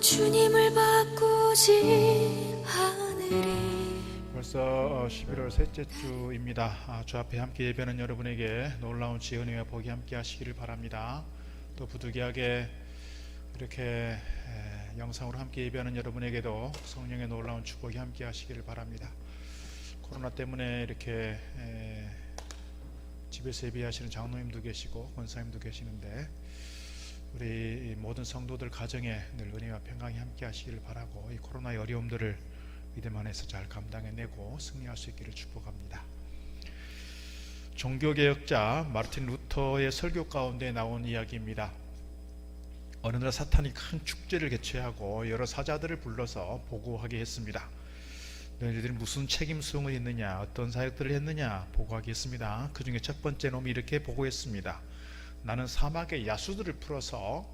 주님을 바꾸지 않으리. 벌써 11월 셋째 주입니다. 주 앞에 함께 예배하는 여러분에게 놀라운 지혜와 은혜와 복이 함께 하시기를 바랍니다. 또 부득이하게 이렇게 영상으로 함께 예배하는 여러분에게도 성령의 놀라운 축복이 함께 하시기를 바랍니다. 코로나 때문에 이렇게 집에서 예배하시는 장로님도 계시고 권사님도 계시는데 우리 모든 성도들 가정에 늘 은혜와 평강이 함께 하시기를 바라고, 이 코로나의 어려움들을 믿음 안에서 잘 감당해내고 승리할 수 있기를 축복합니다. 종교개혁자 마르틴 루터의 설교 가운데 나온 이야기입니다. 어느 날 사탄이 큰 축제를 개최하고 여러 사자들을 불러서 보고하게 했습니다. 너희들이 무슨 책임 수행을 했느냐, 어떤 사역들을 했느냐 보고하게 했습니다. 그 중에 첫 번째 놈이 이렇게 보고했습니다. 나는 사막의 야수들을 풀어서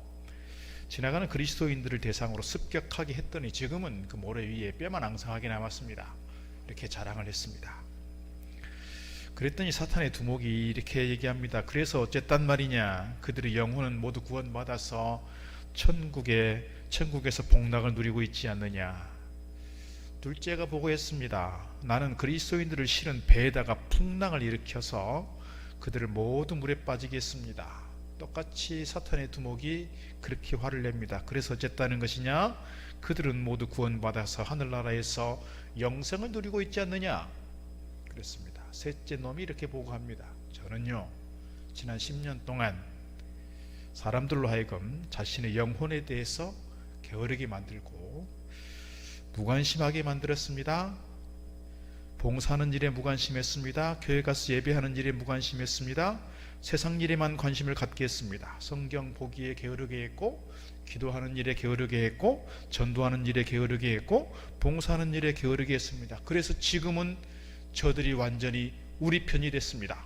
지나가는 그리스도인들을 대상으로 습격하게 했더니 지금은 그 모래 위에 뼈만 앙상하게 남았습니다. 이렇게 자랑을 했습니다. 그랬더니 사탄의 두목이 이렇게 얘기합니다. 그래서 어쨌단 말이냐, 그들의 영혼은 모두 구원받아서 천국에서 복락을 누리고 있지 않느냐. 둘째가 보고했습니다. 나는 그리스도인들을 실은 배에다가 풍랑을 일으켜서 그들을 모두 물에 빠지게 했습니다. 똑같이 사탄의 두목이 그렇게 화를 냅니다. 그래서 어쨌다는 것이냐, 그들은 모두 구원받아서 하늘나라에서 영생을 누리고 있지 않느냐 그랬습니다. 셋째 놈이 이렇게 보고합니다. 저는요, 지난 10년 동안 사람들로 하여금 자신의 영혼에 대해서 게으르게 만들고 무관심하게 만들었습니다. 봉사하는 일에 무관심했습니다. 교회 가서 예배하는 일에 무관심했습니다. 세상 일에만 관심을 갖게 했습니다. 성경 보기에 게으르게 했고, 기도하는 일에 게으르게 했고, 전도하는 일에 게으르게 했고, 봉사하는 일에 게으르게 했습니다. 그래서 지금은 저들이 완전히 우리 편이 됐습니다.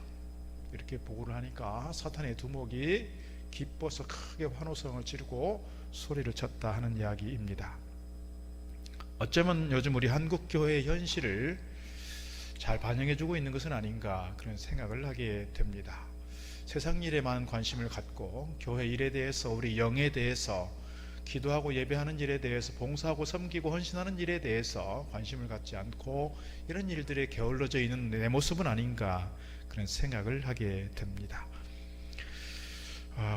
이렇게 보고를 하니까 사탄의 두목이 기뻐서 크게 환호성을 지르고 소리를 쳤다 하는 이야기입니다. 어쩌면 요즘 우리 한국 교회의 현실을 잘 반영해주고 있는 것은 아닌가, 그런 생각을 하게 됩니다. 세상 일에만 관심을 갖고 교회 일에 대해서, 우리 영에 대해서, 기도하고 예배하는 일에 대해서, 봉사하고 섬기고 헌신하는 일에 대해서 관심을 갖지 않고 이런 일들에 게을러져 있는 내 모습은 아닌가, 그런 생각을 하게 됩니다.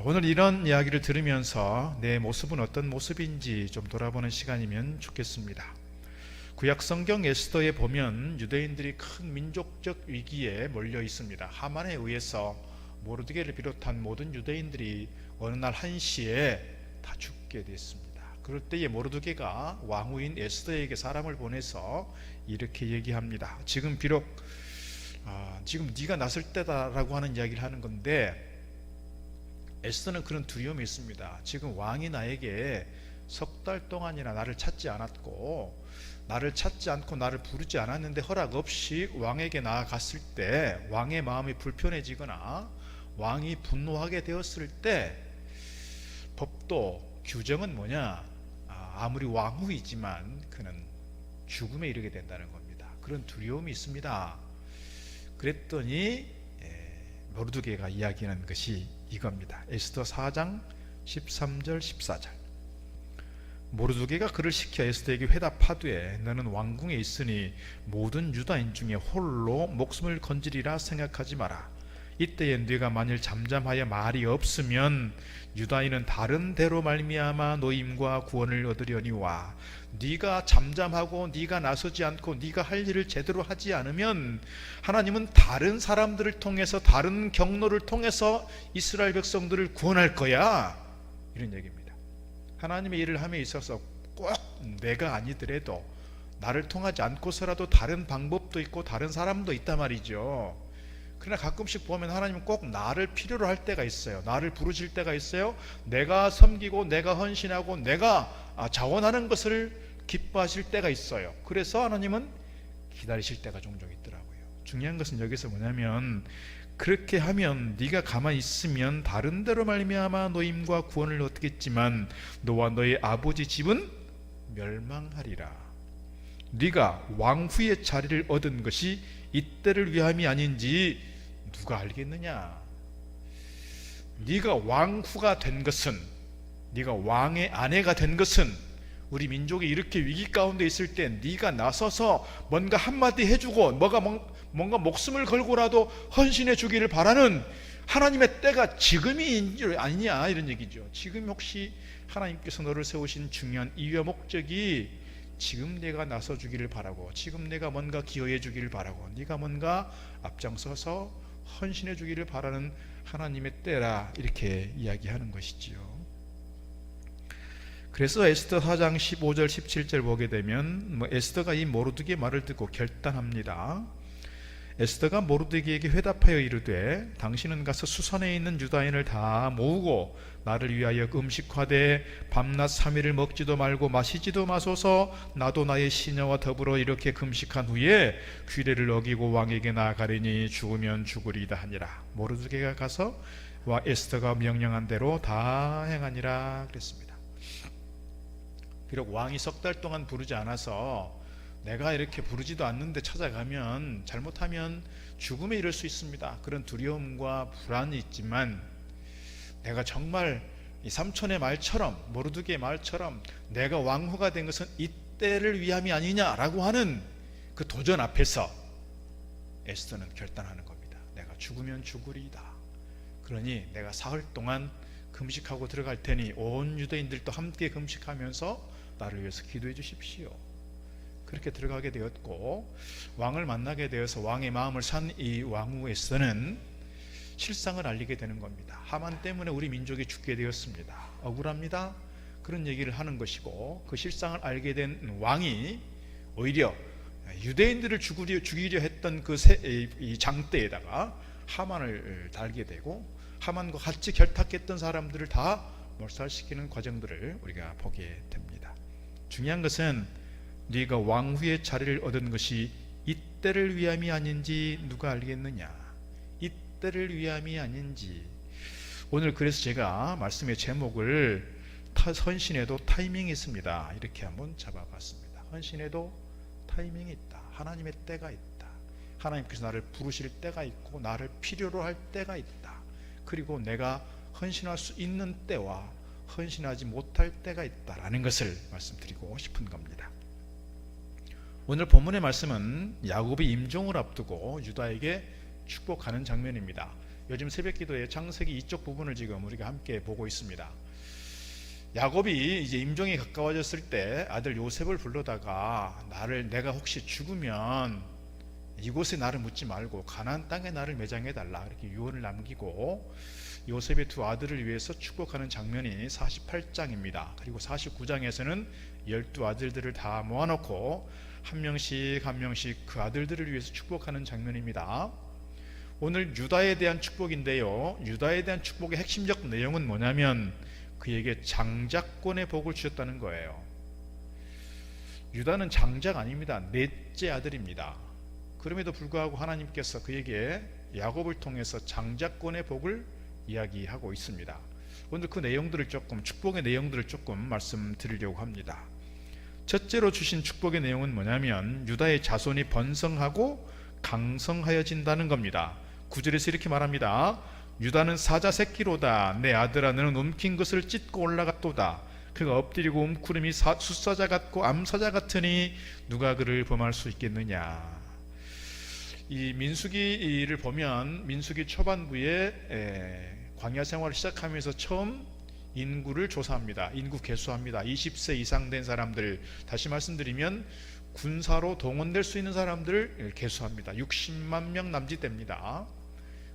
오늘 이런 이야기를 들으면서 내 모습은 어떤 모습인지 좀 돌아보는 시간이면 좋겠습니다. 구약 성경 에스더에 보면 유대인들이 큰 민족적 위기에 몰려 있습니다. 하만에 의해서 모르드게를 비롯한 모든 유대인들이 어느 날 한시에 다 죽게 됐습니다. 그럴 때에 모르드게가 왕후인 에스더에게 사람을 보내서 이렇게 얘기합니다. 지금 비록 지금 네가 났을 때다라고 하는 이야기를 하는 건데, 에스더는 그런 두려움이 있습니다. 지금 왕이 나에게 석 달 동안이나 나를 찾지 않았고 나를 부르지 않았는데 허락 없이 왕에게 나아갔을 때 왕의 마음이 불편해지거나 왕이 분노하게 되었을 때 법도 규정은 뭐냐, 아무리 왕후이지만 그는 죽음에 이르게 된다는 겁니다. 그런 두려움이 있습니다. 그랬더니 모르드게가 이야기하는 것이 이겁니다. 에스더 4장 13절 14절. 모르드게가 그를 시켜 에스더에게 회답하되 너는 왕궁에 있으니 모든 유다인 중에 홀로 목숨을 건지리라 생각하지 마라. 이때에 네가 만일 잠잠하여 말이 없으면 유다인은 다른 데로 말미암아 노임과 구원을 얻으려니와 네가 잠잠하고 네가 나서지 않고 네가 할 일을 제대로 하지 않으면 하나님은 다른 사람들을 통해서, 다른 경로를 통해서 이스라엘 백성들을 구원할 거야, 이런 얘기입니다. 하나님의 일을 함에 있어서 꼭 내가 아니더라도 나를 통하지 않고서라도 다른 방법도 있고 다른 사람도 있단 말이죠. 그러나 가끔씩 보면 하나님은 꼭 나를 필요로 할 때가 있어요. 나를 부르실 때가 있어요. 내가 섬기고 내가 헌신하고 내가 자원하는 것을 기뻐하실 때가 있어요. 그래서 하나님은 기다리실 때가 종종 있더라고요. 중요한 것은 여기서 뭐냐면, 그렇게 하면 네가 가만히 있으면 다른 데로 말미암아 노임과 구원을 얻겠지만 너와 너의 아버지 집은 멸망하리라. 네가 왕후의 자리를 얻은 것이 이때를 위함이 아닌지 누가 알겠느냐. 네가 왕후가 된 것은, 네가 왕의 아내가 된 것은 우리 민족이 이렇게 위기 가운데 있을 때 네가 나서서 뭔가 한마디 해주고 뭔가 목숨을 걸고라도 헌신해 주기를 바라는 하나님의 때가 지금이 아니냐, 이런 얘기죠. 지금 혹시 하나님께서 너를 세우신 중요한 이유와 목적이 지금 내가 나서 주기를 바라고, 지금 내가 뭔가 기여해 주기를 바라고, 네가 뭔가 앞장서서 헌신해 주기를 바라는 하나님의 때라, 이렇게 이야기하는 것이지요. 그래서 에스더 4장 15절 17절 보게 되면 에스더가 이 모르드게의 말을 듣고 결단합니다. 에스더가 모르드게에게 회답하여 이르되 당신은 가서 수산에 있는 유다인을 다 모으고 나를 위하여 음식하되 밤낮 3일을 먹지도 말고 마시지도 마소서. 나도 나의 시녀와 더불어 이렇게 금식한 후에 규례를 어기고 왕에게 나아가리니 죽으면 죽으리이다 하니라. 모르드게가 가서 에스더가 명령한 대로 다 행하니라 그랬습니다. 비록 왕이 석 달 동안 부르지 않아서 내가 이렇게 부르지도 않는데 찾아가면 잘못하면 죽음에 이를 수 있습니다. 그런 두려움과 불안이 있지만 내가 정말 이 삼촌의 말처럼, 모르드게의 말처럼 내가 왕후가 된 것은 이때를 위함이 아니냐라고 하는 그 도전 앞에서 에스더는 결단하는 겁니다. 내가 죽으면 죽으리이다. 그러니 내가 사흘 동안 금식하고 들어갈 테니 온 유대인들도 함께 금식하면서 나를 위해서 기도해 주십시오. 그렇게 들어가게 되었고, 왕을 만나게 되어서 왕의 마음을 산 이 왕후 에스더는 실상을 알리게 되는 겁니다. 하만 때문에 우리 민족이 죽게 되었습니다. 억울합니다. 그런 얘기를 하는 것이고, 그 실상을 알게 된 왕이 오히려 유대인들을 죽이려 했던 이 장대에다가 하만을 달게 되고, 하만과 같이 결탁했던 사람들을 다 몰살시키는 과정들을 우리가 보게 됩니다. 중요한 것은 네가 왕후의 자리를 얻은 것이 이때를 위함이 아닌지 누가 알겠느냐. 이때를 위함이 아닌지. 오늘 그래서 제가 말씀의 제목을 헌신에도 타이밍이 있습니다, 이렇게 한번 잡아봤습니다. 헌신에도 타이밍이 있다. 하나님의 때가 있다. 하나님께서 나를 부르실 때가 있고 나를 필요로 할 때가 있다. 그리고 내가 헌신할 수 있는 때와 헌신하지 못할 때가 있다라는 것을 말씀드리고 싶은 겁니다. 오늘 본문의 말씀은 야곱이 임종을 앞두고 유다에게 축복하는 장면입니다. 요즘 새벽기도의 창세기 이쪽 부분을 지금 우리가 함께 보고 있습니다. 야곱이 이제 임종이 가까워졌을 때 아들 요셉을 불러다가 내가 혹시 죽으면 이곳에 나를 묻지 말고 가나안 땅에 나를 매장해 달라, 이렇게 유언을 남기고 요셉의 두 아들을 위해서 축복하는 장면이 48장입니다. 그리고 49장에서는 12아들들을 다 모아놓고 한 명씩 그 아들들을 위해서 축복하는 장면입니다. 오늘 유다에 대한 축복인데요, 유다에 대한 축복의 핵심적 내용은 뭐냐면 그에게 장자권의 복을 주셨다는 거예요. 유다는 장자가 아닙니다. 넷째 아들입니다. 그럼에도 불구하고 하나님께서 그에게 야곱을 통해서 장자권의 복을 이야기하고 있습니다. 오늘 그 내용들을 축복의 내용들을 조금 말씀드리려고 합니다. 첫째로 주신 축복의 내용은 뭐냐면 유다의 자손이 번성하고 강성하여진다는 겁니다. 9절에서 이렇게 말합니다. 유다는 사자 새끼로다. 내 아들아, 너는 움킨 것을 찢고 올라갔도다. 그가 엎드리고 움쿠름이 숫사자 같고 암사자 같으니 누가 그를 범할 수 있겠느냐. 이 민수기를 보면 민수기 초반부에 광야 생활을 시작하면서 처음 인구를 조사합니다. 인구 개수합니다. 20세 이상 된 사람들, 다시 말씀드리면 군사로 동원될 수 있는 사람들을 개수합니다. 60만 명 남짓 됩니다.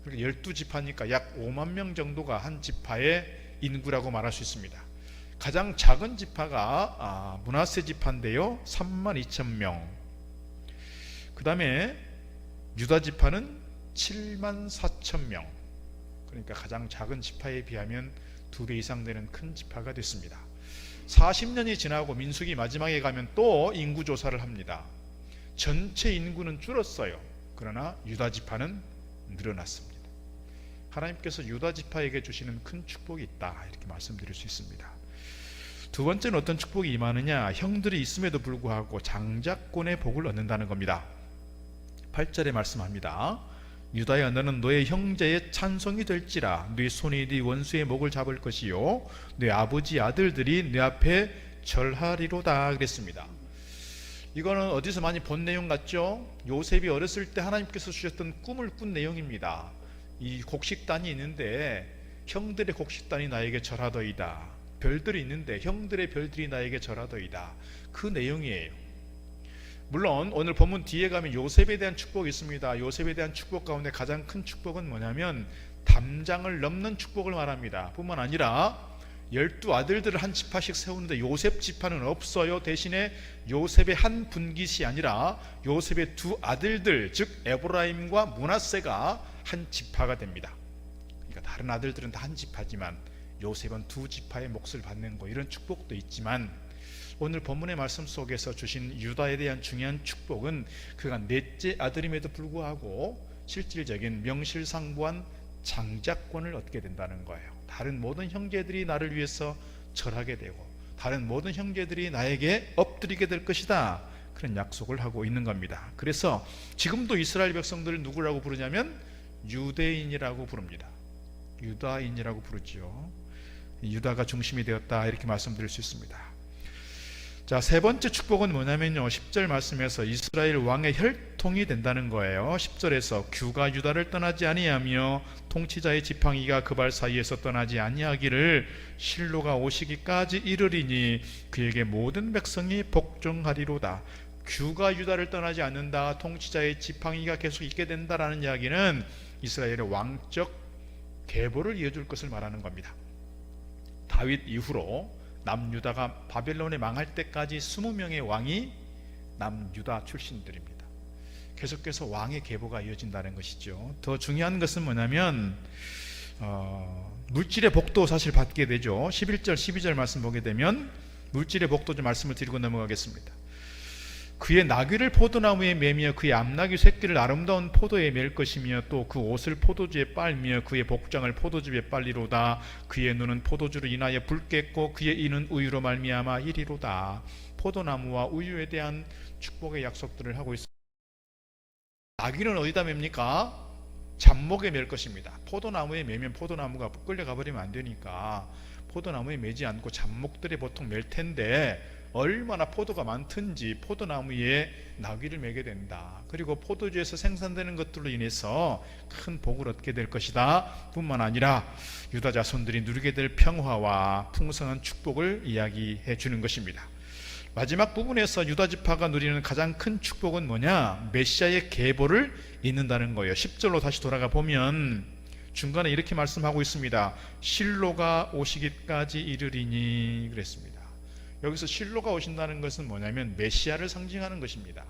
그러니까 12지파니까 약 5만 명 정도가 한 지파의 인구라고 말할 수 있습니다. 가장 작은 지파가 므낫세 지파인데요, 3만 2천 명. 그 다음에 유다 지파는 7만 4천 명. 그러니까 가장 작은 지파에 비하면 2배 이상 되는 큰 지파가 됐습니다. 40년이 지나고 민수기 마지막에 가면 또 인구 조사를 합니다. 전체 인구는 줄었어요. 그러나 유다 지파는 늘어났습니다. 하나님께서 유다 지파에게 주시는 큰 축복이 있다, 이렇게 말씀드릴 수 있습니다. 두 번째는 어떤 축복이 임하느냐, 형들이 있음에도 불구하고 장자권의 복을 얻는다는 겁니다. 8절에 말씀합니다. 유다야, 너는 너의 형제의 찬송이 될지라. 네 손이 네 원수의 목을 잡을 것이요 네 아버지 아들들이 네 앞에 절하리로다 그랬습니다. 이거는 어디서 많이 본 내용 같죠? 요셉이 어렸을 때 하나님께서 주셨던 꿈을 꾼 내용입니다. 이 곡식단이 있는데 형들의 곡식단이 나에게 절하더이다. 별들이 있는데 형들의 별들이 나에게 절하더이다. 그 내용이에요. 물론 오늘 본문 뒤에 가면 요셉에 대한 축복이 있습니다. 요셉에 대한 축복 가운데 가장 큰 축복은 뭐냐면 담장을 넘는 축복을 말합니다. 뿐만 아니라 12아들들을 한 지파씩 세우는데 요셉 지파는 없어요. 대신에 요셉의 한 분깃이 아니라 요셉의 두 아들들, 즉 에브라임과 므낫세가 한 지파가 됩니다. 그러니까 다른 아들들은 다 한 지파지만 요셉은 두 지파의 몫을 받는 거, 이런 축복도 있지만 오늘 본문의 말씀 속에서 주신 유다에 대한 중요한 축복은 그가 넷째 아들임에도 불구하고 실질적인 명실상부한 장자권을 얻게 된다는 거예요. 다른 모든 형제들이 나를 위해서 절하게 되고 다른 모든 형제들이 나에게 엎드리게 될 것이다, 그런 약속을 하고 있는 겁니다. 그래서 지금도 이스라엘 백성들을 누구라고 부르냐면 유대인이라고 부릅니다. 유다인이라고 부르죠. 유다가 중심이 되었다, 이렇게 말씀드릴 수 있습니다. 자, 세 번째 축복은 뭐냐면요, 10절 말씀에서 이스라엘 왕의 혈통이 된다는 거예요. 10절에서 규가 유다를 떠나지 아니하며 통치자의 지팡이가 그 발 사이에서 떠나지 아니하기를 실로가 오시기까지 이르리니 그에게 모든 백성이 복종하리로다. 규가 유다를 떠나지 않는다, 통치자의 지팡이가 계속 있게 된다라는 이야기는 이스라엘의 왕적 계보를 이어줄 것을 말하는 겁니다. 다윗 이후로 남유다가 바벨론에 망할 때까지 20명의 왕이 남유다 출신들입니다. 계속해서 왕의 계보가 이어진다는 것이죠. 더 중요한 것은 뭐냐면 물질의 복도 사실 받게 되죠. 11절 12절 말씀 보게 되면 물질의 복도 좀 말씀을 드리고 넘어가겠습니다. 그의 나귀를 포도나무에 매며 그의 암나귀 새끼를 아름다운 포도에 맬 것이며 또 그 옷을 포도주에 빨며 그의 복장을 포도즙에 빨리로다. 그의 눈은 포도주로 인하여 붉겠고 그의 이는 우유로 말미암아 이리로다. 포도나무와 우유에 대한 축복의 약속들을 하고 있습니다. 나귀는 어디다 맵니까? 잡목에 맬 것입니다. 포도나무에 매면 포도나무가 끌려가 버리면 안 되니까 포도나무에 매지 않고 잡목들에 보통 맬 텐데 얼마나 포도가 많든지 포도나무에 나귀를 매게 된다. 그리고 포도주에서 생산되는 것들로 인해서 큰 복을 얻게 될 것이다. 뿐만 아니라 유다 자손들이 누리게 될 평화와 풍성한 축복을 이야기해 주는 것입니다. 마지막 부분에서 유다 지파가 누리는 가장 큰 축복은 뭐냐? 메시아의 계보를 잇는다는 거예요. 10절로 다시 돌아가 보면 중간에 이렇게 말씀하고 있습니다. 실로가 오시기까지 이르리니 그랬습니다. 여기서 실로가 오신다는 것은 뭐냐면 메시아를 상징하는 것입니다.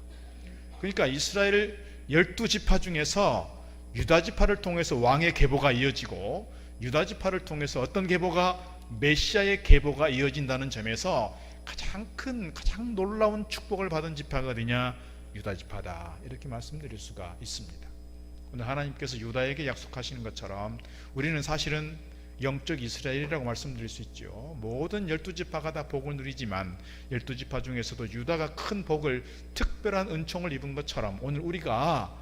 그러니까 이스라엘 12지파 중에서 유다지파를 통해서 왕의 계보가 이어지고 유다지파를 통해서 어떤 계보가? 메시아의 계보가 이어진다는 점에서 가장 큰, 가장 놀라운 축복을 받은 지파가 어디냐? 유다지파다, 이렇게 말씀드릴 수가 있습니다. 오늘 하나님께서 유다에게 약속하시는 것처럼 우리는 사실은 영적 이스라엘이라고 말씀드릴 수 있죠. 모든 12지파가 다 복을 누리지만 12지파 중에서도 유다가 큰 복을, 특별한 은총을 입은 것처럼 오늘 우리가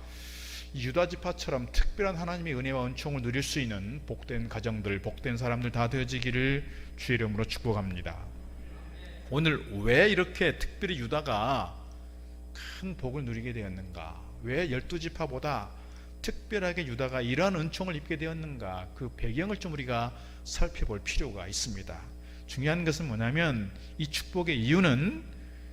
유다지파처럼 특별한 하나님의 은혜와 은총을 누릴 수 있는 복된 가정들, 복된 사람들 다 되어지기를 주의 이름으로 축복합니다. 오늘 왜 이렇게 특별히 유다가 큰 복을 누리게 되었는가? 왜 12지파보다 특별하게 유다가 이러한 은총을 입게 되었는가? 그 배경을 좀 우리가 살펴볼 필요가 있습니다. 중요한 것은 뭐냐면 이 축복의 이유는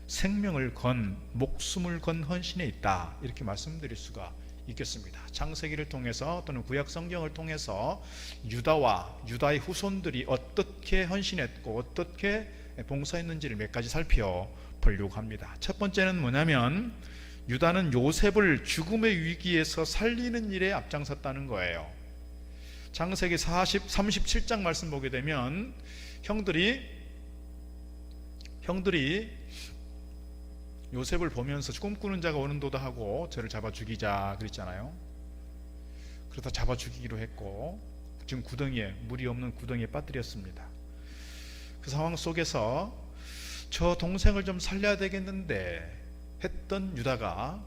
생명을 건, 목숨을 건 헌신에 있다, 이렇게 말씀드릴 수가 있겠습니다. 창세기를 통해서 또는 구약 성경을 통해서 유다와 유다의 후손들이 어떻게 헌신했고 어떻게 봉사했는지를 몇 가지 살펴보려고 합니다. 첫 번째는 뭐냐면 유다는 요셉을 죽음의 위기에서 살리는 일에 앞장섰다는 거예요. 창세기 37장 말씀 보게 되면 형들이 요셉을 보면서 꿈꾸는 자가 오는도다 하고 저를 잡아 죽이자 그랬잖아요. 그러다 잡아 죽이기로 했고 지금 구덩이에, 물이 없는 구덩이에 빠뜨렸습니다. 그 상황 속에서 저 동생을 좀 살려야 되겠는데 했던 유다가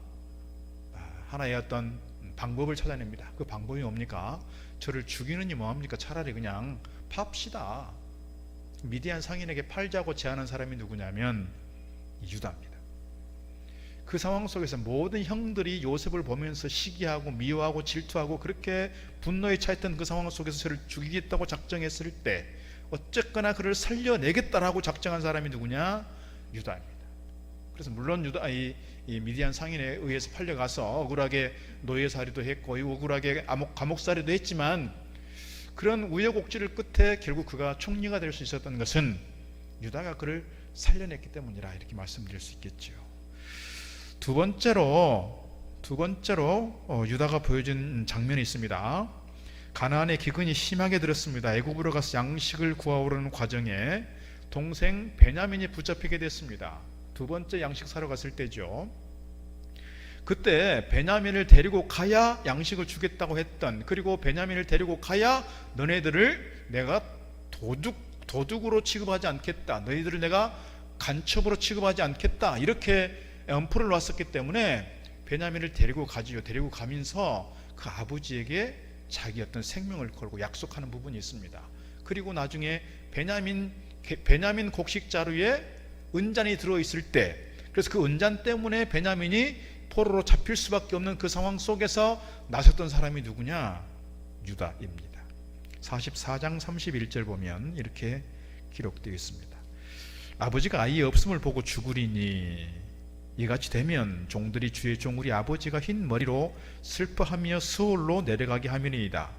하나의 어떤 방법을 찾아냅니다. 그 방법이 뭡니까? 저를 죽이느니 뭐합니까? 차라리 그냥 팝시다. 미디안 상인에게 팔자고 제안한 사람이 누구냐면 유다입니다. 그 상황 속에서 모든 형들이 요셉을 보면서 시기하고 미워하고 질투하고 그렇게 분노에 차있던 그 상황 속에서 저를 죽이겠다고 작정했을 때 어쨌거나 그를 살려내겠다라고 작정한 사람이 누구냐? 유다입니다. 그래서 물론 이 미디안 상인에 의해서 팔려가서 억울하게 노예살이도 했고 억울하게 감옥살이도 했지만 그런 우여곡절을 끝에 결국 그가 총리가 될 수 있었던 것은 유다가 그를 살려냈기 때문이라 이렇게 말씀드릴 수 있겠죠. 두 번째로 유다가 보여준 장면이 있습니다. 가나안의 기근이 심하게 들었습니다. 애굽으로 가서 양식을 구하오르는 과정에 동생 베냐민이 붙잡히게 됐습니다. 두 번째 양식 사러 갔을 때죠. 그때 베냐민을 데리고 가야 양식을 주겠다고 했던, 그리고 베냐민을 데리고 가야 너네들을 내가 도둑으로 취급하지 않겠다, 너희들을 내가 간첩으로 취급하지 않겠다, 이렇게 엄포를 놨었기 때문에 베냐민을 데리고 가지요. 데리고 가면서 그 아버지에게 자기 어떤 생명을 걸고 약속하는 부분이 있습니다. 그리고 나중에 베냐민 곡식 자루에 은잔이 들어있을 때, 그래서 그 은잔 때문에 베냐민이 포로로 잡힐 수밖에 없는 그 상황 속에서 나섰던 사람이 누구냐? 유다입니다. 44장 31절 보면 이렇게 기록되어 있습니다. 아버지가 아이의 없음을 보고 죽으리니 이같이 되면 종들이 주의 종 우리 아버지가 흰 머리로 슬퍼하며 스올로 내려가게 하미니이다.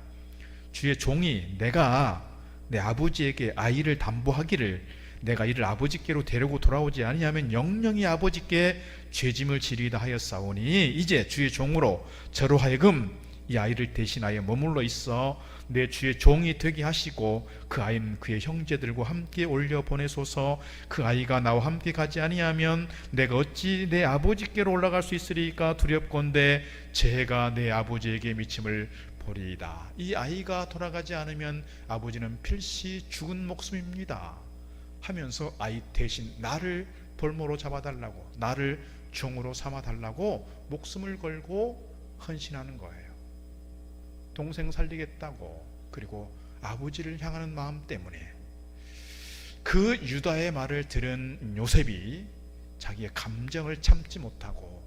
주의 종이 내가 내 아버지에게 아이를 담보하기를 내가 이를 아버지께로 데리고 돌아오지 아니하면 영영이 아버지께 죄짐을 지리다 하였사오니 이제 주의 종으로 저로 하여금 이 아이를 대신하여 머물러 있어 내 주의 종이 되게 하시고 그 아이는 그의 형제들과 함께 올려 보내소서. 그 아이가 나와 함께 가지 아니하면 내가 어찌 내 아버지께로 올라갈 수 있으리까 두렵건대 재해가 내 아버지에게 미침을 보리이다. 이 아이가 돌아가지 않으면 아버지는 필시 죽은 목숨입니다 하면서 아이 대신 나를 볼모로 잡아달라고, 나를 종으로 삼아달라고 목숨을 걸고 헌신하는 거예요. 동생 살리겠다고, 그리고 아버지를 향하는 마음 때문에. 그 유다의 말을 들은 요셉이 자기의 감정을 참지 못하고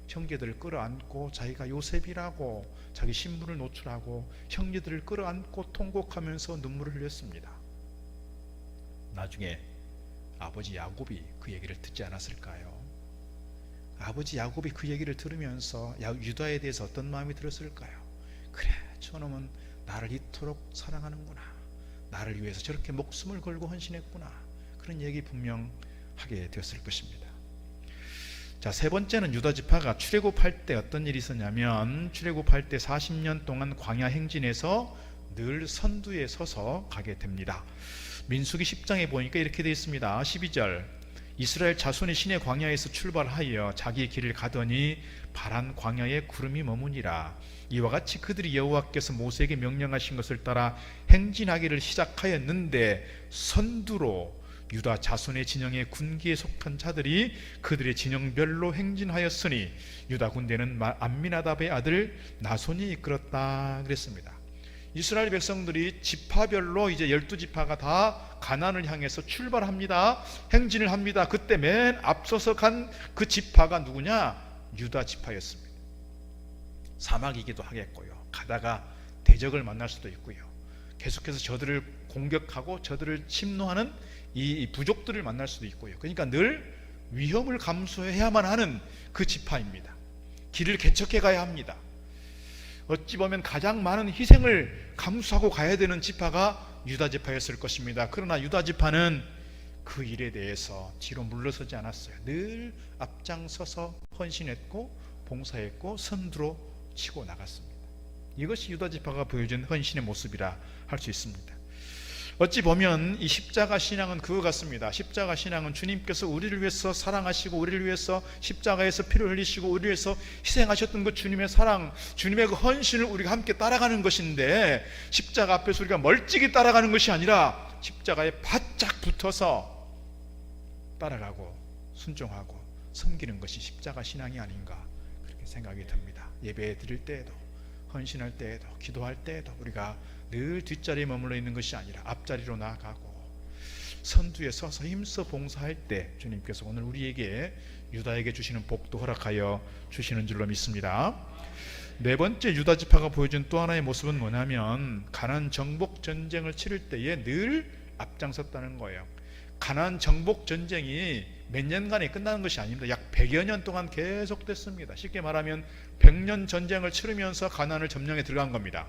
형제들을 끌어안고 자기가 요셉이라고 자기 신분을 노출하고 형제들을 끌어안고 통곡하면서 눈물을 흘렸습니다. 나중에 아버지 야곱이 그 얘기를 듣지 않았을까요? 아버지 야곱이 그 얘기를 들으면서 유다에 대해서 어떤 마음이 들었을까요? 그래, 저놈은 나를 이토록 사랑하는구나, 나를 위해서 저렇게 목숨을 걸고 헌신했구나, 그런 얘기 분명 하게 되었을 것입니다. 자, 세 번째는 유다 지파가 출애굽할 때 어떤 일이 있었냐면, 출애굽할 때 40년 동안 광야 행진에서 늘 선두에 서서 가게 됩니다. 민수기 10장에 보니까 이렇게 되어 있습니다. 12절, 이스라엘 자손이 시내 광야에서 출발하여 자기 길을 가더니 파란 광야에 구름이 머무니라. 이와 같이 그들이 여호와께서 모세에게 명령하신 것을 따라 행진하기를 시작하였는데 선두로 유다 자손의 진영의 군기에 속한 자들이 그들의 진영별로 행진하였으니 유다 군대는 암미나답의 아들 나손이 이끌었다 그랬습니다. 이스라엘 백성들이 지파별로 이제 12지파가 다 가나안을 향해서 출발합니다. 행진을 합니다. 그때 맨 앞서서 간 그 지파가 누구냐? 유다 지파였습니다. 사막이기도 하겠고요, 가다가 대적을 만날 수도 있고요, 계속해서 저들을 공격하고 저들을 침노하는 이 부족들을 만날 수도 있고요. 그러니까 늘 위험을 감수해야만 하는 그 지파입니다. 길을 개척해 가야 합니다. 어찌 보면 가장 많은 희생을 감수하고 가야 되는 지파가 유다 지파였을 것입니다. 그러나 유다 지파는 그 일에 대해서 뒤로 물러서지 않았어요. 늘 앞장서서 헌신했고 봉사했고 선두로 치고 나갔습니다. 이것이 유다 지파가 보여준 헌신의 모습이라 할 수 있습니다. 어찌 보면 이 십자가 신앙은 그거 같습니다. 십자가 신앙은 주님께서 우리를 위해서 사랑하시고 우리를 위해서 십자가에서 피를 흘리시고 우리를 위해서 희생하셨던 그 주님의 사랑, 주님의 그 헌신을 우리가 함께 따라가는 것인데, 십자가 앞에서 우리가 멀찍이 따라가는 것이 아니라 십자가에 바짝 붙어서 따라가고 순종하고 섬기는 것이 십자가 신앙이 아닌가, 그렇게 생각이 듭니다. 예배 드릴 때에도, 헌신할 때에도, 기도할 때에도 우리가 늘 뒷자리에 머물러 있는 것이 아니라 앞자리로 나아가고 선두에 서서 힘써 봉사할 때 주님께서 오늘 우리에게 유다에게 주시는 복도 허락하여 주시는 줄로 믿습니다. 네 번째 유다 지파가 보여준 또 하나의 모습은 뭐냐면 가나안 정복 전쟁을 치를 때에 늘 앞장섰다는 거예요. 가나안 정복 전쟁이 몇 년간에 끝나는 것이 아닙니다. 약 100여 년 동안 계속됐습니다. 쉽게 말하면 100년 전쟁을 치르면서 가나안을 점령해 들어간 겁니다.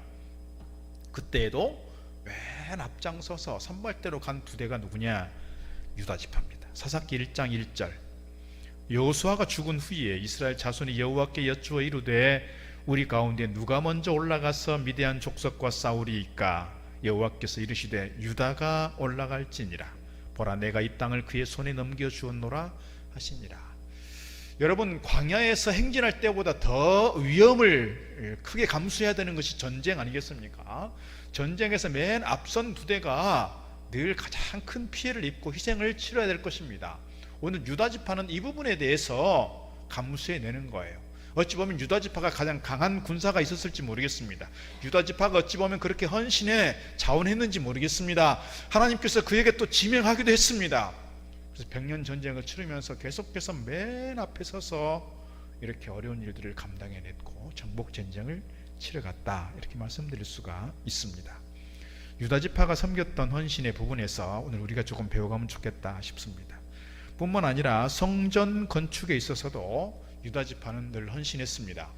그때에도 맨 앞장서서 선발대로 간 부대가 누구냐? 유다 지파입니다. 사사기 1장 1절. 여호수아가 죽은 후에 이스라엘 자손이 여호와께 여쭈어 이르되 우리 가운데 누가 먼저 올라가서 미디안 족속과 싸우리이까? 여호와께서 이르시되 유다가 올라갈지니라. 보라 내가 이 땅을 그의 손에 넘겨주었노라 하시니라. 여러분, 광야에서 행진할 때보다 더 위험을 크게 감수해야 되는 것이 전쟁 아니겠습니까? 전쟁에서 맨 앞선 부대가 늘 가장 큰 피해를 입고 희생을 치러야 될 것입니다. 오늘 유다 지파는 이 부분에 대해서 감수해내는 거예요. 어찌 보면 유다 지파가 가장 강한 군사가 있었을지 모르겠습니다. 유다 지파가 어찌 보면 그렇게 헌신에 자원했는지 모르겠습니다. 하나님께서 그에게 또 지명하기도 했습니다. 그래서 100년 전쟁을 치르면서 계속해서 맨 앞에 서서 이렇게 어려운 일들을 감당해냈고 정복 전쟁을 치러갔다, 이렇게 말씀드릴 수가 있습니다. 유다 지파가 섬겼던 헌신의 부분에서 오늘 우리가 조금 배워가면 좋겠다 싶습니다. 뿐만 아니라 성전 건축에 있어서도 유다 지파는 늘 헌신했습니다.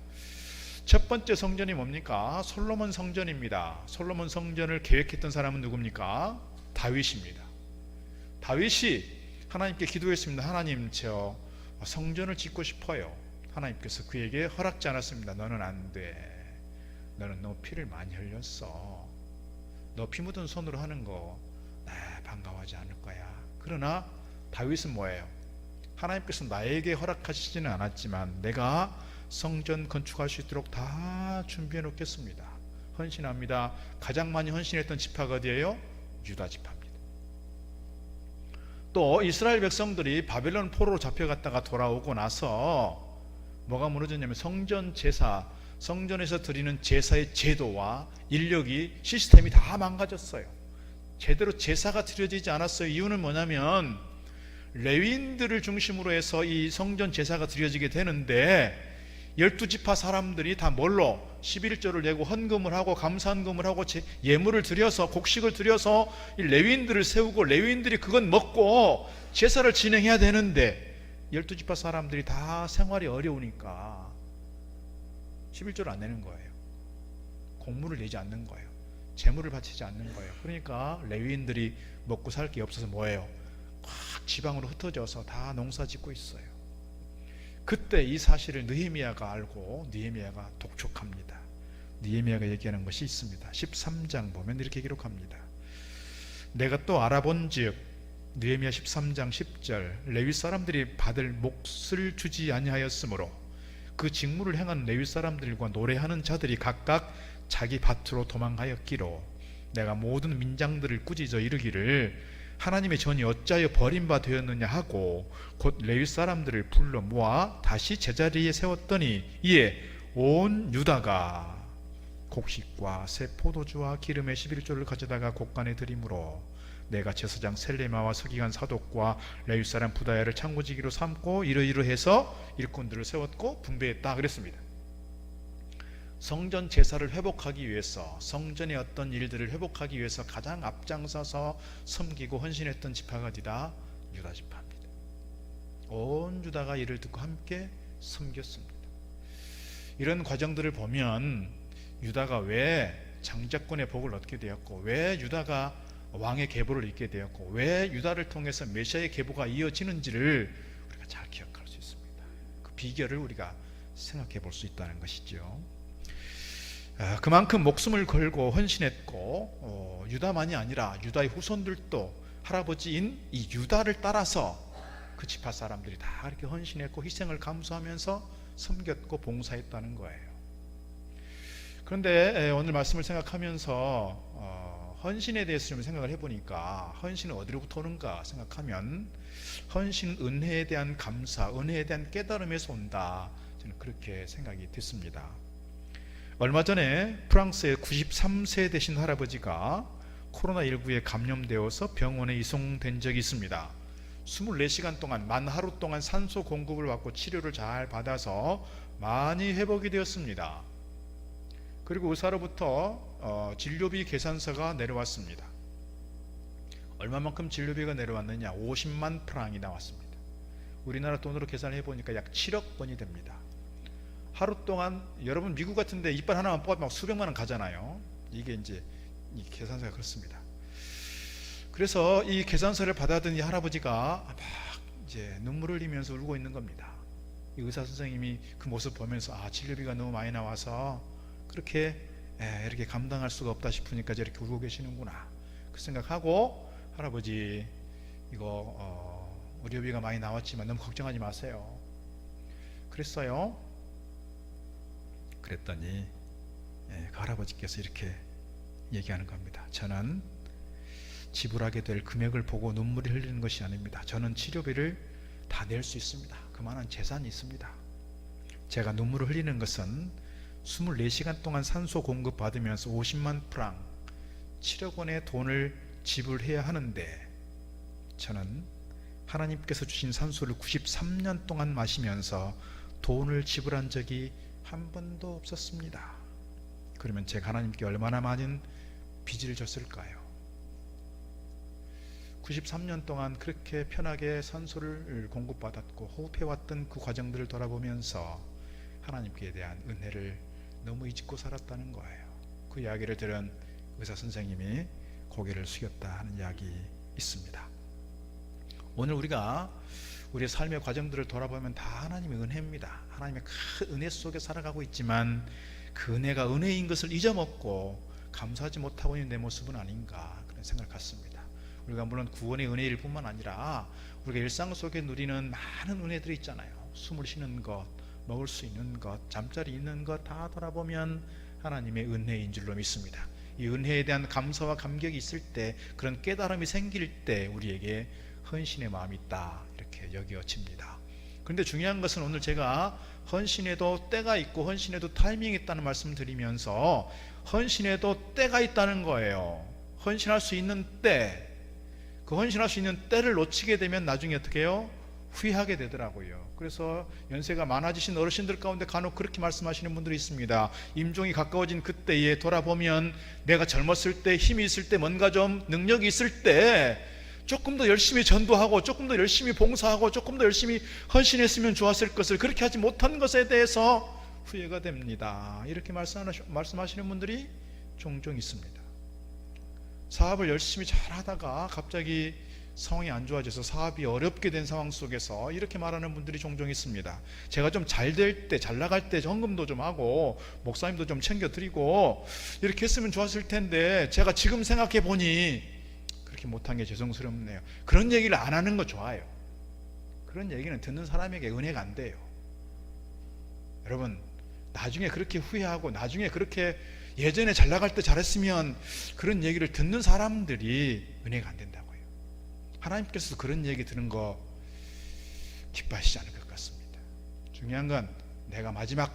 첫 번째 성전이 뭡니까? 솔로몬 성전입니다. 솔로몬 성전을 계획했던 사람은 누굽니까? 다윗입니다. 다윗이 하나님께 기도했습니다. 하나님, 저 성전을 짓고 싶어요. 하나님께서 그에게 허락지 않았습니다. 너는 안 돼. 너는 너 피를 많이 흘렸어. 너 피 묻은 손으로 하는 거 나 반가워하지 않을 거야. 그러나 다윗은 뭐예요? 하나님께서 나에게 허락하시지는 않았지만 내가 성전 건축할 수 있도록 다 준비해 놓겠습니다. 헌신합니다. 가장 많이 헌신했던 지파가 어디예요? 유다 지파입니다. 또 이스라엘 백성들이 바벨론 포로로 잡혀갔다가 돌아오고 나서 뭐가 무너졌냐면 성전 제사, 성전에서 드리는 제사의 제도와 인력이, 시스템이 다 망가졌어요. 제대로 제사가 드려지지 않았어요. 이유는 뭐냐면 레위인들을 중심으로 해서 이 성전 제사가 드려지게 되는데 12지파 사람들이 다 뭘로? 11조를 내고 헌금을 하고 감사헌금을 하고 예물을 드려서, 곡식을 드려서 이 레위인들을 세우고 레위인들이 그건 먹고 제사를 진행해야 되는데 12지파 사람들이 다 생활이 어려우니까 11조를 안 내는 거예요. 공물을 내지 않는 거예요. 재물을 바치지 않는 거예요. 그러니까 레위인들이 먹고 살 게 없어서 뭐예요? 꽉 지방으로 흩어져서 다 농사 짓고 있어요. 그때 이 사실을 느헤미야가 알고 느헤미야가 독촉합니다. 느헤미야가 얘기하는 것이 있습니다. 13장 보면 이렇게 기록합니다. 내가 또 알아본즉, 느헤미야 13장 10절, 레위 사람들이 받을 몫을 주지 아니하였으므로 그 직무를 행하는 레위 사람들과 노래하는 자들이 각각 자기 밭으로 도망하였기로 내가 모든 민장들을 꾸짖어 이르기를 하나님의 전이 어찌하여 버림바 되었느냐 하고 곧 레위 사람들을 불러 모아 다시 제자리에 세웠더니 이에 온 유다가 곡식과 새 포도주와 기름의 11조를 가져다가 곳간에 드림으로 내가 제사장 셀레마와 서기관 사독과 레위 사람 부다야를 창고지기로 삼고 이러이러해서 일꾼들을 세웠고 분배했다 그랬습니다. 성전 제사를 회복하기 위해서, 성전의 어떤 일들을 회복하기 위해서 가장 앞장서서 섬기고 헌신했던 지파가 어디다? 유다 지파입니다. 온 유다가 이를 듣고 함께 섬겼습니다. 이런 과정들을 보면 유다가 왜 장자권의 복을 얻게 되었고, 왜 유다가 왕의 계보를 잇게 되었고, 왜 유다를 통해서 메시아의 계보가 이어지는지를 우리가 잘 기억할 수 있습니다. 그 비결을 우리가 생각해 볼 수 있다는 것이죠. 그만큼 목숨을 걸고 헌신했고, 유다만이 아니라 유다의 후손들도 할아버지인 이 유다를 따라서 그 지파 사람들이 다 이렇게 헌신했고 희생을 감수하면서 섬겼고 봉사했다는 거예요. 그런데 오늘 말씀을 생각하면서 헌신에 대해서 좀 생각을 해보니까 헌신은 어디로부터 오는가 생각하면 헌신, 은혜에 대한 감사, 은혜에 대한 깨달음에서 온다, 저는 그렇게 생각이 됐습니다. 얼마 전에 프랑스의 93세 되신 할아버지가 코로나19에 감염되어서 병원에 이송된 적이 있습니다. 24시간 동안 만 하루 동안 산소 공급을 받고 치료를 잘 받아서 많이 회복이 되었습니다. 그리고 의사로부터 진료비 계산서가 내려왔습니다. 얼마만큼 진료비가 내려왔느냐? 50만 프랑이 나왔습니다. 우리나라 돈으로 계산해 보니까 약 7억 원이 됩니다. 하루 동안 여러분 미국 같은데 이빨 하나만 뽑아도 막 수백만 원 가잖아요. 이게 이제 이 계산서가 그렇습니다. 그래서 이 계산서를 받아든 이 할아버지가 막 이제 눈물을 흘리면서 울고 있는 겁니다. 이 의사 선생님이 그 모습 보면서 진료비가 너무 많이 나와서 그렇게 이렇게 감당할 수가 없다 싶으니까 저렇게 울고 계시는구나 그 생각하고, 할아버지 이거 의료비가 많이 나왔지만 너무 걱정하지 마세요 그랬어요. 그랬더니 그 할아버지께서 이렇게 얘기하는 겁니다. 저는 지불하게 될 금액을 보고 눈물이 흘리는 것이 아닙니다. 저는 치료비를 다 낼 수 있습니다. 그만한 재산이 있습니다. 제가 눈물을 흘리는 것은 24시간 동안 산소 공급 받으면서 50만 프랑 7억 원의 돈을 지불해야 하는데, 저는 하나님께서 주신 산소를 93년 동안 마시면서 돈을 지불한 적이 한 번도 없었습니다. 그러면 제가 하나님께 얼마나 많은 빚을 졌을까요? 93년 동안 그렇게 편하게 산소를 공급받았고 호흡해왔던 그 과정들을 돌아보면서 하나님께 대한 은혜를 너무 잊고 살았다는 거예요. 그 이야기를 들은 의사 선생님이 고개를 숙였다 하는 이야기 있습니다. 오늘 우리가 우리의 삶의 과정들을 돌아보면 다 하나님의 은혜입니다. 하나님의 큰 은혜 속에 살아가고 있지만 그 은혜가 은혜인 것을 잊어먹고 감사하지 못하고 있는 내 모습은 아닌가 그런 생각을 갖습니다. 우리가 물론 구원의 은혜일 뿐만 아니라 우리가 일상 속에 누리는 많은 은혜들이 있잖아요. 숨을 쉬는 것, 먹을 수 있는 것, 잠자리 있는 것 다 돌아보면 하나님의 은혜인 줄로 믿습니다. 이 은혜에 대한 감사와 감격이 있을 때, 그런 깨달음이 생길 때 우리에게 헌신의 마음이 있다 이렇게 여겨집니다. 그런데 중요한 것은 오늘 제가 헌신에도 때가 있고 헌신에도 타이밍이 있다는 말씀 드리면서 헌신에도 때가 있다는 거예요. 헌신할 수 있는 때, 그 헌신할 수 있는 때를 놓치게 되면 나중에 어떻게 해요? 후회하게 되더라고요. 그래서 연세가 많아지신 어르신들 가운데 간혹 그렇게 말씀하시는 분들이 있습니다. 임종이 가까워진 그때에 돌아보면 내가 젊었을 때, 힘이 있을 때, 뭔가 좀 능력이 있을 때 조금 더 열심히 전도하고 조금 더 열심히 봉사하고 조금 더 열심히 헌신했으면 좋았을 것을 그렇게 하지 못한 것에 대해서 후회가 됩니다. 이렇게 말씀하시는 분들이 종종 있습니다. 사업을 열심히 잘하다가 갑자기 상황이 안 좋아져서 사업이 어렵게 된 상황 속에서 이렇게 말하는 분들이 종종 있습니다. 제가 좀 잘 될 때, 잘 나갈 때 헌금도 좀 하고 목사님도 좀 챙겨드리고 이렇게 했으면 좋았을 텐데 제가 지금 생각해 보니 그렇게 못한 게 죄송스럽네요. 그런 얘기를 안 하는 거 좋아요. 그런 얘기는 듣는 사람에게 은혜가 안 돼요. 여러분, 나중에 그렇게 후회하고 나중에 그렇게 예전에 잘 나갈 때 잘했으면 그런 얘기를 듣는 사람들이 은혜가 안 된다고요. 하나님께서도 그런 얘기 들은 거 기뻐하시지 않을 것 같습니다. 중요한 건 내가 마지막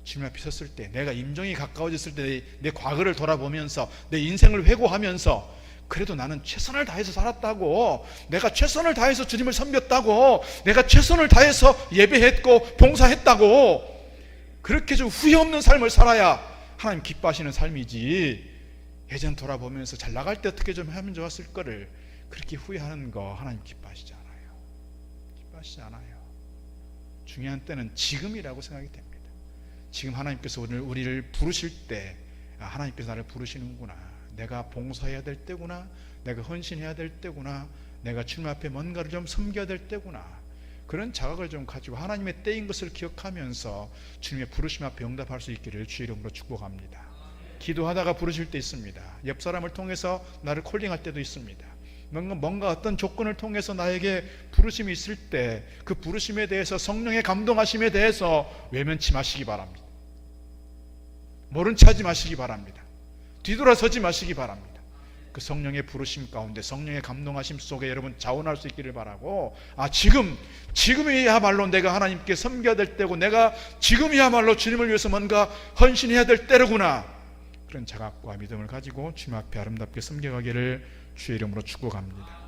주님 앞에 섰을 때, 내가 임종이 가까워졌을 때 내 과거를 돌아보면서 내 인생을 회고하면서 그래도 나는 최선을 다해서 살았다고, 내가 최선을 다해서 주님을 섬겼다고, 내가 최선을 다해서 예배했고 봉사했다고, 그렇게 좀 후회 없는 삶을 살아야 하나님 기뻐하시는 삶이지, 예전 돌아보면서 잘 나갈 때 어떻게 좀 하면 좋았을 거를 그렇게 후회하는 거 하나님 기뻐하시지 않아요. 기뻐하시지 않아요. 중요한 때는 지금이라고 생각이 됩니다. 지금 하나님께서 오늘 우리를 부르실 때, 하나님께서 나를 부르시는구나, 내가 봉사해야 될 때구나, 내가 헌신해야 될 때구나, 내가 주님 앞에 뭔가를 좀 섬겨야 될 때구나, 그런 자각을 좀 가지고 하나님의 때인 것을 기억하면서 주님의 부르심 앞에 응답할 수 있기를 주의 이름으로 축복합니다. 기도하다가 부르실 때 있습니다. 옆 사람을 통해서 나를 콜링할 때도 있습니다. 뭔가 어떤 조건을 통해서 나에게 부르심이 있을 때 그 부르심에 대해서, 성령의 감동하심에 대해서 외면치 마시기 바랍니다. 모른 체 하지 마시기 바랍니다. 뒤돌아서지 마시기 바랍니다. 그 성령의 부르심 가운데, 성령의 감동하심 속에 여러분 자원할 수 있기를 바라고, 지금이야말로 내가 하나님께 섬겨야 될 때고, 내가 지금이야말로 주님을 위해서 뭔가 헌신해야 될 때로구나, 그런 자각과 믿음을 가지고 주님 앞에 아름답게 섬겨가기를 주의 이름으로 축복합니다.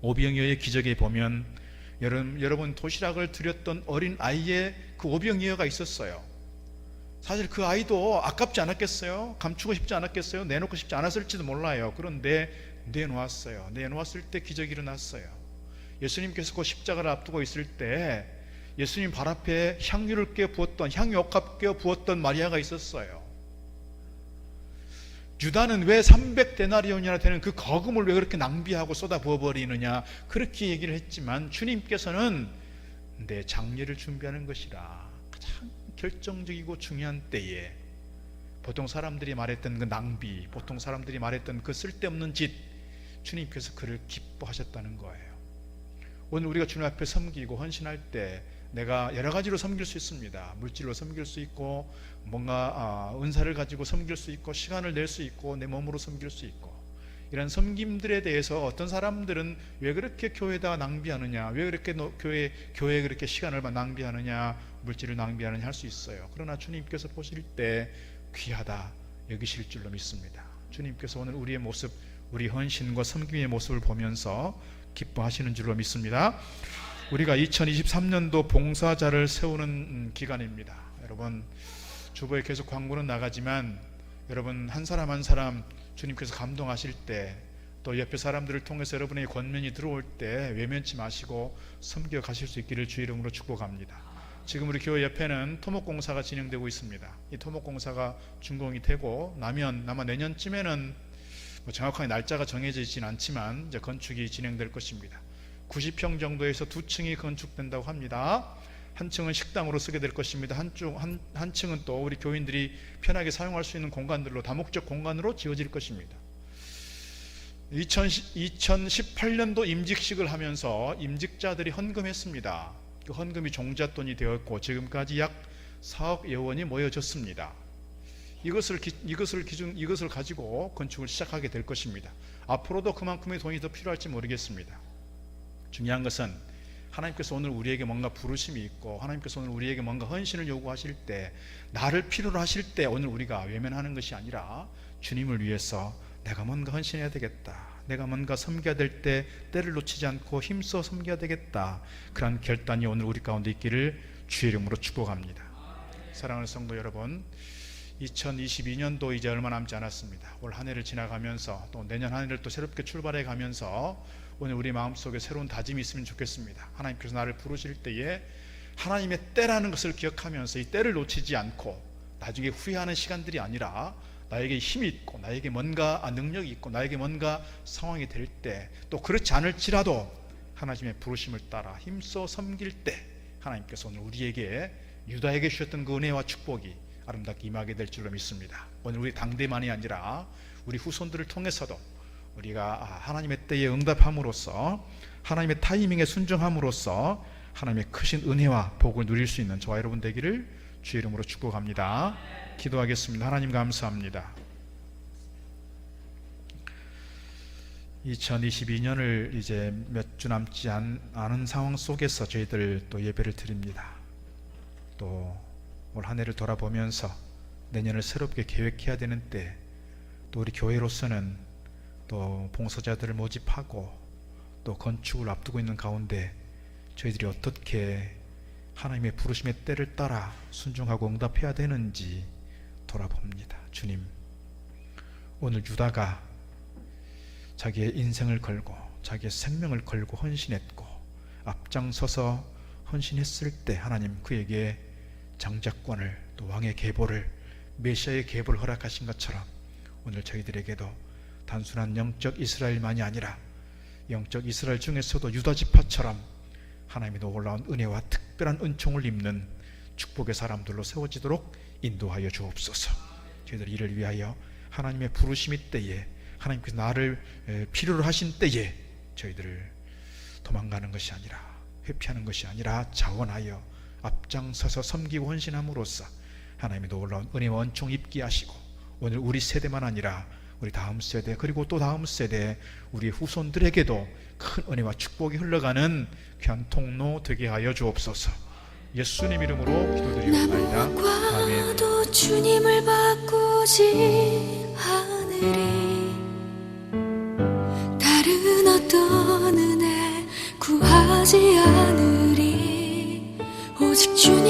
오병이어의 기적에 보면 여러분 도시락을 드렸던 어린 아이의 그 오병이어가 있었어요. 사실 그 아이도 아깝지 않았겠어요? 감추고 싶지 않았겠어요? 내놓고 싶지 않았을지도 몰라요. 그런데 내놓았어요. 내놓았을 때 기적이 일어났어요. 예수님께서 그 십자가를 앞두고 있을 때 예수님 발 앞에 향유를 껴 부었던, 향유옥합 껴 부었던 마리아가 있었어요. 유다는 왜 300데나리온이나 되는 그 거금을 왜 그렇게 낭비하고 쏟아 부어버리느냐, 그렇게 얘기를 했지만 주님께서는 내 장례를 준비하는 것이라 가장 결정적이고 중요한 때에 보통 사람들이 말했던 그 낭비, 보통 사람들이 말했던 그 쓸데없는 짓, 주님께서 그를 기뻐하셨다는 거예요. 오늘 우리가 주님 앞에 섬기고 헌신할 때 내가 여러 가지로 섬길 수 있습니다. 물질로 섬길 수 있고, 뭔가 은사를 가지고 섬길 수 있고, 시간을 낼 수 있고, 내 몸으로 섬길 수 있고, 이런 섬김들에 대해서 어떤 사람들은 왜 그렇게 교회에다 낭비하느냐, 왜 그렇게 교회에 그렇게 시간을 낭비하느냐, 물질을 낭비하느냐 할 수 있어요. 그러나 주님께서 보실 때 귀하다 여기실 줄로 믿습니다. 주님께서 오늘 우리의 모습, 우리 헌신과 섬김의 모습을 보면서 기뻐하시는 줄로 믿습니다. 우리가 2023년도 봉사자를 세우는 기간입니다. 여러분, 주보에 계속 광고는 나가지만 여러분 한 사람 한 사람 주님께서 감동하실 때, 또 옆에 사람들을 통해서 여러분의 권면이 들어올 때 외면치 마시고 섬겨 가실 수 있기를 주의 이름으로 축복합니다. 지금 우리 교회 옆에는 토목공사가 진행되고 있습니다. 이 토목공사가 준공이 되고 나면 아마 내년쯤에는 정확하게 날짜가 정해져 있지는 않지만 이제 건축이 진행될 것입니다. 90평 정도에서 2층이 건축된다고 합니다. 한 층은 식당으로 쓰게 될 것입니다. 한 층은 또 우리 교인들이 편하게 사용할 수 있는 공간들로, 다목적 공간으로 지어질 것입니다. 2018년도 임직식을 하면서 임직자들이 헌금했습니다. 그 헌금이 종잣돈이 되었고 지금까지 약 4억여 원이 모여졌습니다. 이것을 가지고 건축을 시작하게 될 것입니다. 앞으로도 그만큼의 돈이 더 필요할지 모르겠습니다. 중요한 것은 하나님께서 오늘 우리에게 뭔가 부르심이 있고, 하나님께서 오늘 우리에게 뭔가 헌신을 요구하실 때, 나를 필요로 하실 때 오늘 우리가 외면하는 것이 아니라 주님을 위해서 내가 뭔가 헌신해야 되겠다, 내가 뭔가 섬겨야 될 때 때를 놓치지 않고 힘써 섬겨야 되겠다, 그런 결단이 오늘 우리 가운데 있기를 주의 이름으로 축복합니다. 사랑하는 성도 여러분, 2022년도 이제 얼마 남지 않았습니다. 올 한 해를 지나가면서 또 내년 한 해를 또 새롭게 출발해 가면서 오늘 우리 마음속에 새로운 다짐이 있으면 좋겠습니다. 하나님께서 나를 부르실 때에 하나님의 때라는 것을 기억하면서 이 때를 놓치지 않고 나중에 후회하는 시간들이 아니라 나에게 힘이 있고, 나에게 뭔가 능력이 있고, 나에게 뭔가 상황이 될 때, 또 그렇지 않을지라도 하나님의 부르심을 따라 힘써 섬길 때 하나님께서 오늘 우리에게 유다에게 주셨던 그 은혜와 축복이 아름답게 임하게 될 줄로 믿습니다. 오늘 우리 당대만이 아니라 우리 후손들을 통해서도 우리가 하나님의 때에 응답함으로써, 하나님의 타이밍에 순종함으로써 하나님의 크신 은혜와 복을 누릴 수 있는 저와 여러분 되기를 주의 이름으로 축복합니다. 기도하겠습니다. 하나님 감사합니다. 2022년을 이제 몇 주 남지 않은 상황 속에서 저희들 또 예배를 드립니다. 또 올 한 해를 돌아보면서 내년을 새롭게 계획해야 되는 때, 또 우리 교회로서는 또 봉사자들을 모집하고 또 건축을 앞두고 있는 가운데 저희들이 어떻게 하나님의 부르심의 때를 따라 순종하고 응답해야 되는지 돌아봅니다. 주님, 오늘 유다가 자기의 인생을 걸고 자기의 생명을 걸고 헌신했고 앞장서서 헌신했을 때 하나님 그에게 장자권을, 또 왕의 계보를, 메시아의 계보를 허락하신 것처럼 오늘 저희들에게도 단순한 영적 이스라엘만이 아니라 영적 이스라엘 중에서도 유다 지파처럼 하나님의 놀라운 은혜와 특별한 은총을 입는 축복의 사람들로 세워지도록 인도하여 주옵소서. 저희들 이를 위하여 하나님의 부르심이 때에, 하나님께서 나를 필요로 하신 때에 저희들을 도망가는 것이 아니라, 회피하는 것이 아니라 자원하여 앞장서서 섬기고 헌신함으로써 하나님의 놀라운 은혜와 은총 입게 하시고, 오늘 우리 세대만 아니라 우리 다음 세대, 그리고 또 다음 세대 우리 후손들에게도 큰 은혜와 축복이 흘러가는 귀한 통로 되게 하여 주옵소서. 예수님 이름으로 기도드리옵나이다. 아멘. 주님을 받고 바꾸지 않으리 다른 어떤 은혜 구하지 않으리 오직 주님